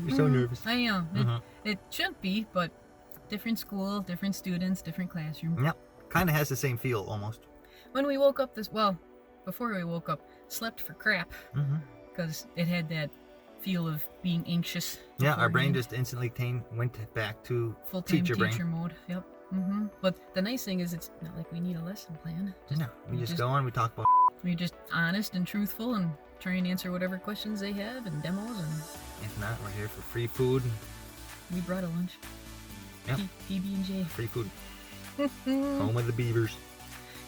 You're so nervous. I am. It shouldn't be, but different school, different students, different classroom. Yep. Kind of has the same feel almost. When we woke up before we woke up, slept for crap. Because it had that feel of being anxious. Yeah, our brain just instantly went back to full-time teacher mode. Yep. But the nice thing is it's not like we need a lesson plan. We just go on, we talk about. We're just honest and truthful and try and answer whatever questions they have and demos. And if not, we're here for free food. We brought a lunch. Yep. PB&J. Free food. Home of the beavers.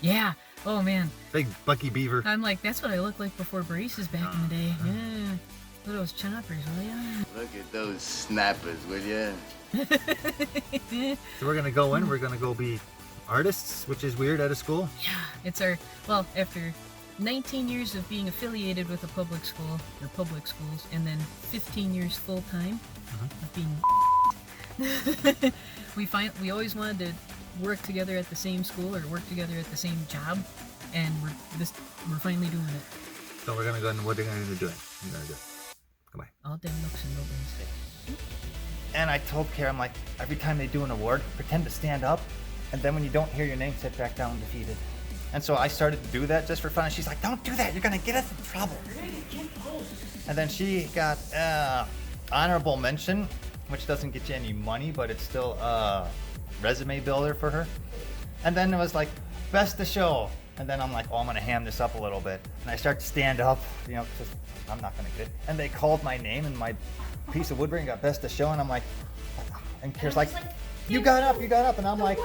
Yeah. Oh man. Big Bucky Beaver. I'm like, that's what I looked like before braces back in the day. Yeah. Look at those choppers, will ya? Look at those snappers, will ya? So we're gonna go in. We're gonna go be artists, which is weird at a school. Yeah. It's after 19 years of being affiliated with a public school or public schools, and then 15 years full time of being. We always wanted to work together at the same school or work together at the same job, and we're finally doing it. So we're gonna go and what are we gonna do? We're gonna do. Goodbye. All them looks and no brains. And I told Kara, I'm like, every time they do an award, pretend to stand up, and then when you don't hear your name, sit back down defeated. And so I started to do that just for fun, and she's like, don't do that, you're gonna get us in trouble. And then she got honorable mention, which doesn't get you any money, but it's still a resume builder for her. And then it was like, best of show. And then I'm like, oh, I'm gonna ham this up a little bit. And I start to stand up, because I'm not gonna get it. And they called my name, and my piece of woodworking got best of show, and I'm like, and Kara's like, you got up, and I'm like,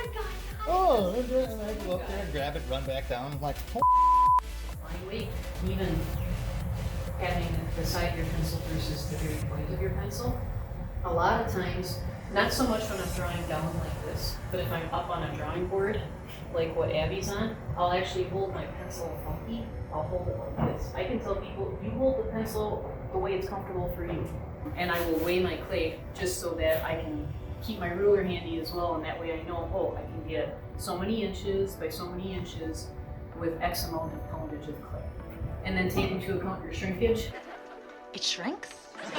oh, and I go up there and grab it, run back down, I'm like, oh. Wait, even having beside your pencil versus the very point of your pencil, a lot of times, not so much when I'm drawing down like this, but if I'm up on a drawing board, like what Abby's on, I'll actually hold my pencil funky. I'll hold it like this. I can tell people, you hold the pencil the way it's comfortable for you. And I will weigh my clay just so that I can keep my ruler handy as well, and that way I know, I can get so many inches by so many inches with X amount of poundage of clay. And then take into account your shrinkage. It shrinks?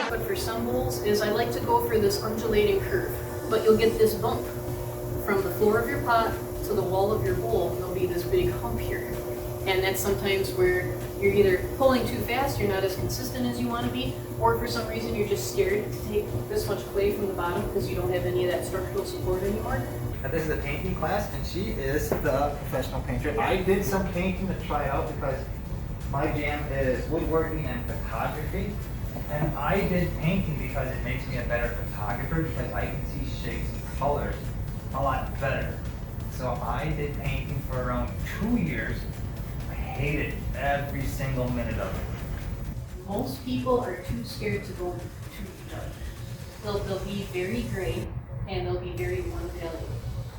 But for some bowls is I like to go for this undulating curve, but you'll get this bump from the floor of your pot to the wall of your bowl. There'll be this big hump here. And that's sometimes where you're either pulling too fast, you're not as consistent as you want to be, or for some reason you're just scared to take this much clay from the bottom because you don't have any of that structural support anymore. Now this is a painting class, and she is the professional painter. I did some painting to try out because my jam is woodworking and photography. And I did painting because it makes me a better photographer because I can see shapes and colors a lot better. So I did painting for around 2 years. I hated every single minute of it. Most people are too scared to go too dark. They'll be very gray and they'll be very one-value.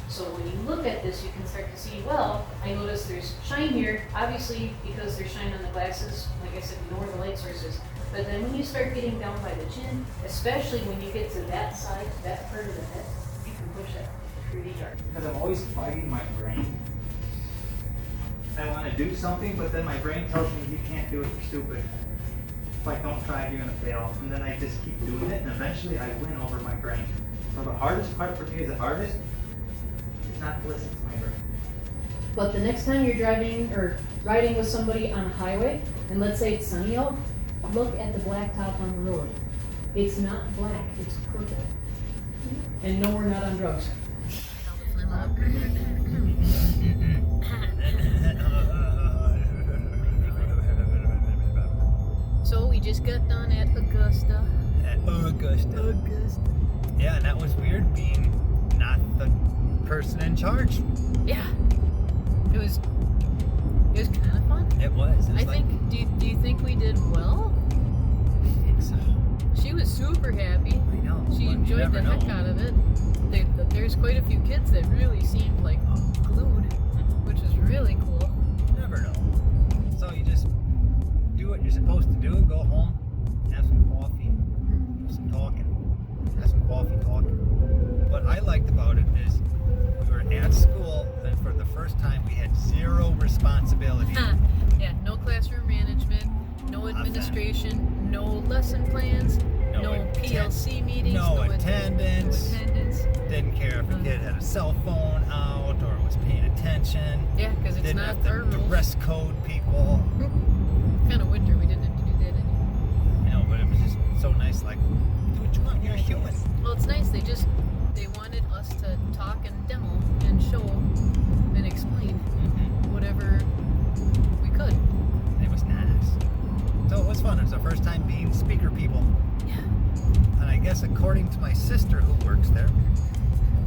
So when you look at this, you can start to see, I notice there's shine here, obviously because there's shine on the glasses. Like I said, we know where the light source is. But then when you start getting down by the chin, especially when you get to that side, that part of the head, you can push that pretty dark. Because I'm always fighting my brain. I want to do something, but then my brain tells me you can't do it, you're stupid. If I don't try it, you're going to fail. And then I just keep doing it, and eventually I win over my brain. So the hardest part for me as an artist is not to listen to my brain. But the next time you're driving or riding with somebody on a highway, and let's say it's sunny out, look at the blacktop on the road. It's not black, it's purple. And no, we're not on drugs. So we just got done at Augusta. Augusta. Yeah, and that was weird being not the person in charge. Yeah. It was kind of fun. It was. I think. Do you think we did well? I think so. She was super happy. I know. She enjoyed the heck out of it. There's quite a few kids that really seemed like glued, which is really cool. You never know. So you just do what you're supposed to do. Go home, have some coffee, do some talking, have some coffee talking. What I liked about it is we were at school, and for the first time we had zero responsibility. Yeah, no classroom management, no administration, no lesson plans, No PLC meetings. no attendance. No attendance. Didn't care if a kid had a cell phone out or was paying attention. Yeah, because it's Didn't not have our to rules. dress code people. Kind of winter, we didn't have to do that anymore. You know, but it was just so nice. Like, do what you want. You're human. Well, it's nice. They wanted us to talk and demo and show and explain whatever we could. It was nice. So it was fun. It was the first time being speaker people. Yeah. And I guess according to my sister who works there,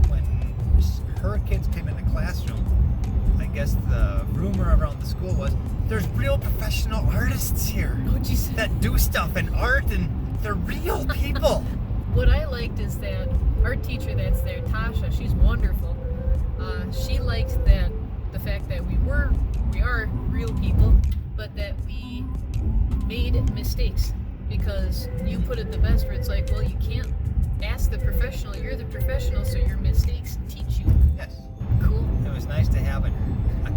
when her kids came in the classroom, I guess the rumor around the school was, there's real professional artists here What'd you say? that do stuff in art, and they're real people. What I liked is that our teacher that's there, Tasha, she's wonderful. She liked that the fact that we are real people, but that we made mistakes. Because you put it the best where it's like, well, you can't ask the professional, you're the professional, so your mistakes teach you. Yes. Cool. It was nice to have a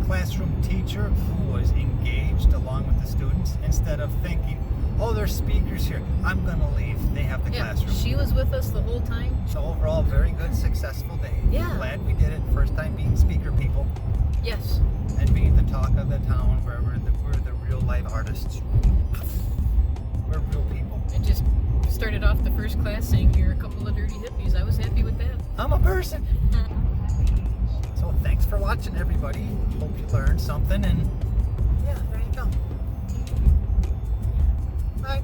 classroom teacher who was engaged along with the students instead of thinking, oh, there's speakers here, I'm gonna leave. They have the Yeah, classroom. she was with us the whole time. So overall, very good, successful day. Yeah. Glad we did it. First time being speaker people Yes. and being the talk of the town where we're the real life artists. We're real people. I just started off the first class saying you're a couple of dirty hippies. I was happy with that. I'm a person. So thanks for watching, everybody. Hope you learned something, and yeah, there you go. Bye.